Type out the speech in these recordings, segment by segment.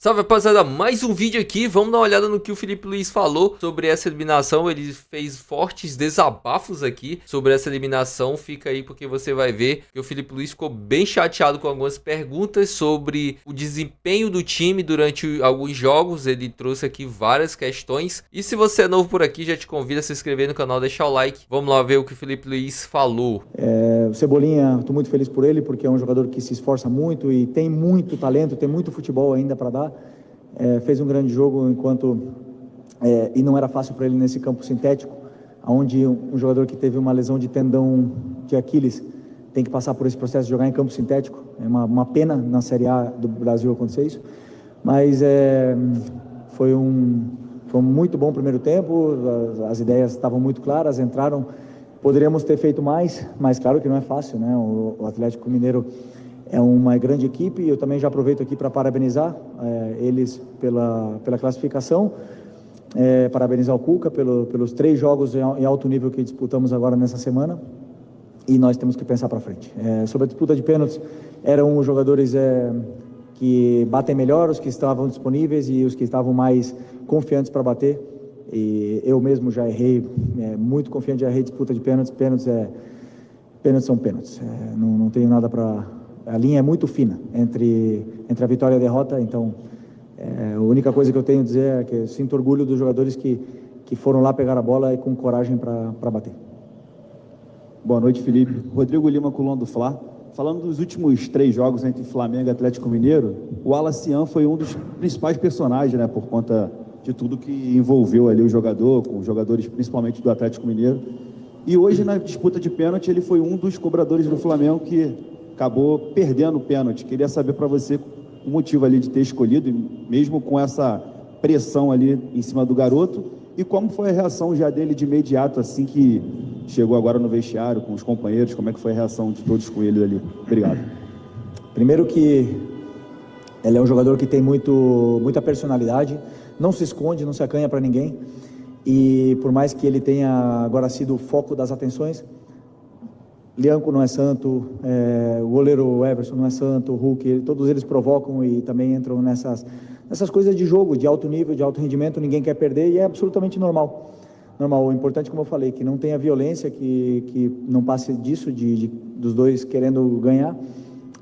Salve, rapaziada, mais um vídeo aqui. Vamos dar uma olhada no que o Felipe Luiz falou sobre essa eliminação. Ele fez fortes desabafos aqui sobre essa eliminação. Fica aí porque você vai ver que o Felipe Luiz ficou bem chateado com algumas perguntas sobre o desempenho do time durante alguns jogos. Ele trouxe aqui várias questões. E se você é novo por aqui, já te convido a se inscrever no canal, deixar o like. Vamos lá ver o que o Felipe Luiz falou. O Cebolinha, estou muito feliz por ele, porque é um jogador que se esforça muito e tem muito talento, tem muito futebol ainda para dar. Fez um grande jogo e não era fácil para ele nesse campo sintético, onde um jogador que teve uma lesão de tendão de Aquiles tem que passar por esse processo de jogar em campo sintético. É uma pena na Série A do Brasil acontecer isso, mas foi um muito bom primeiro tempo. As ideias estavam muito claras, entraram. Poderíamos ter feito mais, mas claro que não é fácil, né? O Atlético Mineiro é uma grande equipe e eu também já aproveito aqui para parabenizar eles pela classificação, parabenizar o Cuca pelos 3 jogos em alto nível que disputamos agora nessa semana, e nós temos que pensar para frente. Sobre a disputa de pênaltis, eram os jogadores que batem melhor, os que estavam disponíveis e os que estavam mais confiantes para bater. E eu mesmo já errei, muito confiante, já errei disputa de pênaltis. Pênaltis são pênaltis. Não tenho nada para... A linha é muito fina entre a vitória e a derrota, então a única coisa que eu tenho a dizer é que eu sinto orgulho dos jogadores que foram lá pegar a bola e com coragem para bater. Boa noite, Felipe. Rodrigo Lima, Colón do Fla. Falando dos últimos 3 jogos entre Flamengo e Atlético Mineiro, o Alacian foi um dos principais personagens, né, por conta de tudo que envolveu ali o jogador, com os jogadores principalmente do Atlético Mineiro. E hoje, na disputa de pênalti, ele foi um dos cobradores do Flamengo que acabou perdendo o pênalti. Queria saber para você o motivo ali de ter escolhido, mesmo com essa pressão ali em cima do garoto, e como foi a reação já dele de imediato, assim que chegou agora no vestiário, com os companheiros, como é que foi a reação de todos com ele ali? Obrigado. Primeiro que ele é um jogador que tem muita personalidade, não se esconde, não se acanha para ninguém, e por mais que ele tenha agora sido o foco das atenções, Lianco não é santo, o goleiro Everson não é santo, o Hulk, todos eles provocam e também entram nessas coisas de jogo, de alto nível, de alto rendimento, ninguém quer perder e é absolutamente normal. O importante, como eu falei, que não tenha violência, que não passe disso, dos dois querendo ganhar,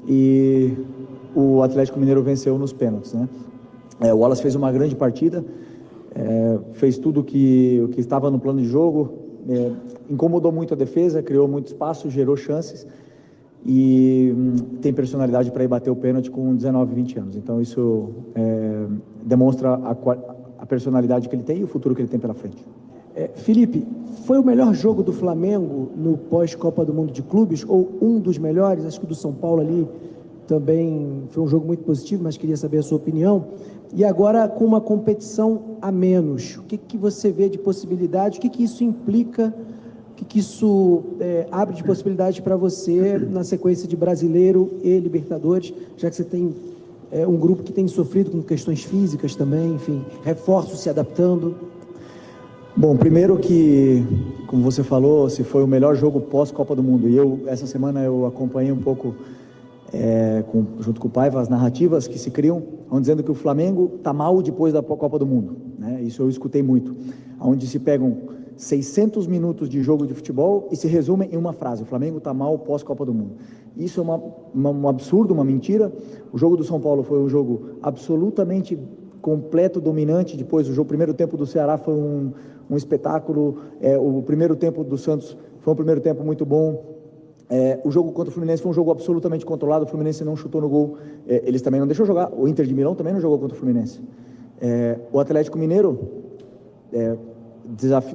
e o Atlético Mineiro venceu nos pênaltis, né? O Wallace fez uma grande partida, fez tudo o que estava no plano de jogo, incomodou muito a defesa, criou muito espaço, gerou chances e tem personalidade para ir bater o pênalti com 19, 20 anos. Então isso demonstra a personalidade que ele tem e o futuro que ele tem pela frente. Felipe, foi o melhor jogo do Flamengo no pós-Copa do Mundo de Clubes ou um dos melhores? Acho que o do São Paulo ali também foi um jogo muito positivo, mas queria saber a sua opinião. E agora, com uma competição a menos, o que você vê de possibilidade? O que isso implica? O que isso abre de possibilidade para você na sequência de Brasileiro e Libertadores, já que você tem um grupo que tem sofrido com questões físicas também, enfim, reforços se adaptando? Bom, primeiro que, como você falou, se foi o melhor jogo pós-Copa do Mundo, e essa semana eu acompanhei um pouco, junto com o Paiva, as narrativas que se criam, onde dizendo que o Flamengo está mal depois da Copa do Mundo, né? Isso eu escutei muito, onde se pegam 600 minutos de jogo de futebol e se resumem em uma frase: o Flamengo está mal pós-Copa do Mundo. Isso é um absurdo, uma mentira. O jogo do São Paulo foi um jogo absolutamente completo, dominante. Depois o primeiro tempo do Ceará foi um espetáculo, o primeiro tempo do Santos foi um primeiro tempo muito bom, o jogo contra o Fluminense foi um jogo absolutamente controlado, o Fluminense não chutou no gol, eles também não deixou jogar, o Inter de Milão também não jogou contra o Fluminense. O Atlético Mineiro,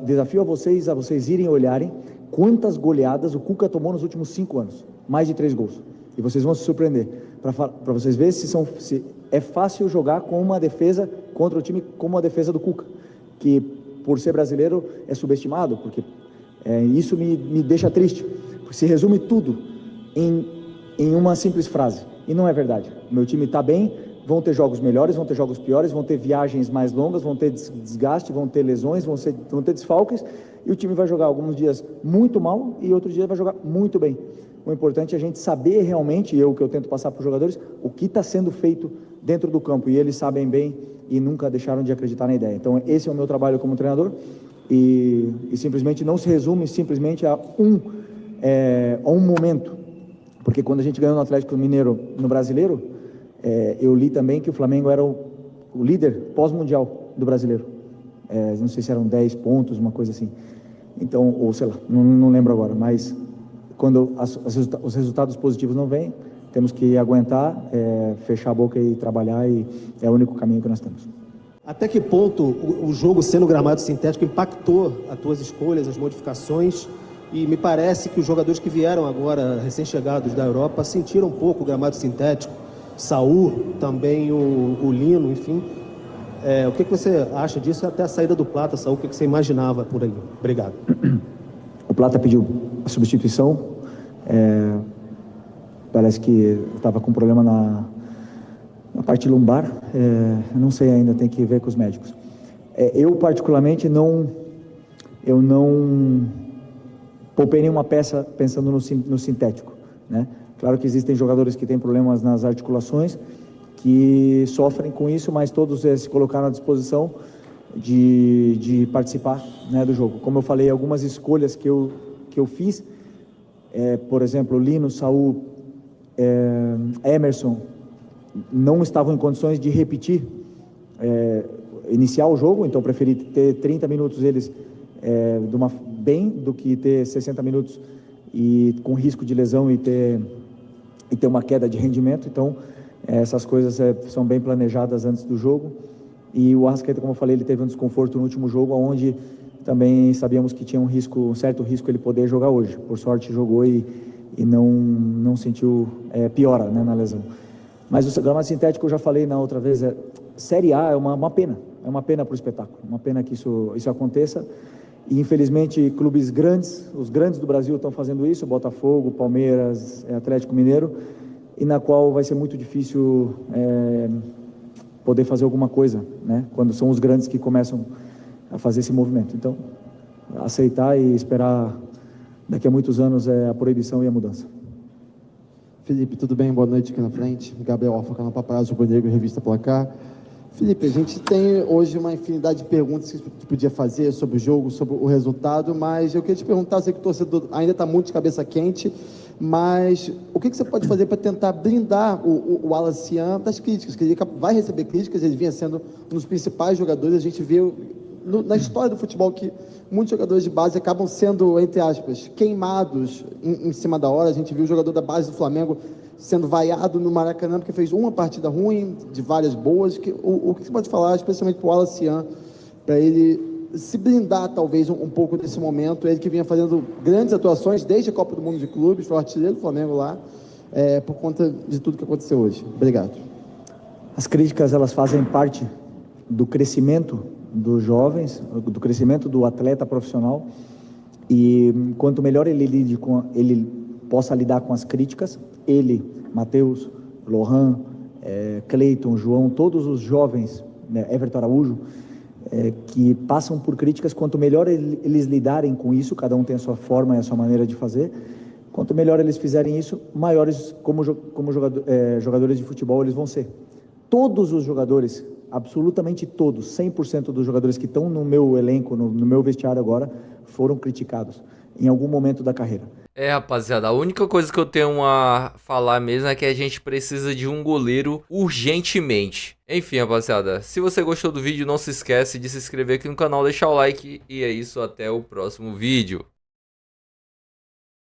desafio a vocês irem olharem quantas goleadas o Cuca tomou nos últimos 5 anos, mais de 3 gols, e vocês vão se surpreender, para vocês verem se é fácil jogar com uma defesa contra o time como a defesa do Cuca, que por ser brasileiro é subestimado, porque isso me deixa triste, porque se resume tudo em uma simples frase, e não é verdade. O meu time está bem, vão ter jogos melhores, vão ter jogos piores, vão ter viagens mais longas, vão ter desgaste, vão ter lesões, vão ter desfalques, e o time vai jogar alguns dias muito mal e outros dias vai jogar muito bem. O importante é a gente saber realmente, o que eu tento passar para os jogadores, o que está sendo feito dentro do campo. E eles sabem bem e nunca deixaram de acreditar na ideia. Então, esse é o meu trabalho como treinador. E simplesmente não se resume simplesmente a um momento. Porque quando a gente ganhou no Atlético Mineiro no Brasileiro, eu li também que o Flamengo era o líder pós-mundial do Brasileiro. Não sei se eram 10 pontos, uma coisa assim. Então, ou sei lá, não lembro agora, mas quando os resultados positivos não vêm, temos que aguentar, fechar a boca e trabalhar, e é o único caminho que nós temos. Até que ponto o jogo sendo gramado sintético impactou as tuas escolhas, as modificações? E me parece que os jogadores que vieram agora, recém-chegados da Europa, sentiram um pouco o gramado sintético. Saúl, também o Lino, enfim. O que você acha disso? Até a saída do Plata, Saúl, o que você imaginava por aí? Obrigado. O Plata pediu a substituição. Parece que estava com problema na parte lumbar. Não sei ainda, tem que ver com os médicos. Eu, particularmente, não poupei nenhuma peça pensando no sintético, né? Claro que existem jogadores que têm problemas nas articulações, que sofrem com isso, mas todos se colocaram à disposição de participar, né, do jogo. Como eu falei, algumas escolhas que eu fiz, por exemplo, Lino, Saúl, Emerson, não estavam em condições de repetir, iniciar o jogo, então preferi ter 30 minutos eles bem do que ter 60 minutos e com risco de lesão e ter uma queda de rendimento. Então essas coisas são bem planejadas antes do jogo. E o Arrascaeta, como eu falei, ele teve um desconforto no último jogo, onde também sabíamos que tinha um certo risco ele poder jogar hoje. Por sorte jogou e não sentiu piora, né, na lesão. Mas o gramado sintético, eu já falei na outra vez, Série A é uma pena, para o espetáculo, uma pena que isso aconteça. E infelizmente clubes grandes, os grandes do Brasil estão fazendo isso, Botafogo, Palmeiras, Atlético Mineiro, e na qual vai ser muito difícil poder fazer alguma coisa, né, quando são os grandes que começam a fazer esse movimento. Então, aceitar e esperar daqui a muitos anos a proibição e a mudança. Felipe, tudo bem? Boa noite aqui na frente. Gabriel Alfa, canal Paparazzo Rubro Negro, Revista Placar. Felipe, a gente tem hoje uma infinidade de perguntas que você podia fazer sobre o jogo, sobre o resultado, mas eu queria te perguntar, eu sei que o torcedor ainda está muito de cabeça quente, mas o que você pode fazer para tentar blindar o Wallace Sian das críticas? Que ele vai receber críticas, ele vinha sendo um dos principais jogadores, a gente viu na história do futebol que muitos jogadores de base acabam sendo, entre aspas, queimados em cima da hora. A gente viu o jogador da base do Flamengo sendo vaiado no Maracanã porque fez uma partida ruim, de várias boas. O que você pode falar, especialmente para o Wallace Sian, para ele se blindar talvez um pouco desse momento, ele que vinha fazendo grandes atuações desde a Copa do Mundo de Clubes, foi o artilheiro do Flamengo lá, por conta de tudo que aconteceu hoje. Obrigado. As críticas, elas fazem parte do crescimento dos jovens, do crescimento do atleta profissional, e quanto melhor ele possa lidar com as críticas, Matheus, Lohan, Cleiton, João, todos os jovens, né, Everton Araújo, que passam por críticas, quanto melhor eles lidarem com isso, cada um tem a sua forma e a sua maneira de fazer, quanto melhor eles fizerem isso, maiores como jogadores de futebol eles vão ser. Todos os jogadores, absolutamente todos, 100% dos jogadores que estão no meu elenco, no meu vestiário agora, foram criticados em algum momento da carreira. Rapaziada, a única coisa que eu tenho a falar mesmo é que a gente precisa de um goleiro urgentemente. Enfim, rapaziada, se você gostou do vídeo, não se esquece de se inscrever aqui no canal, deixar o like, e é isso, até o próximo vídeo.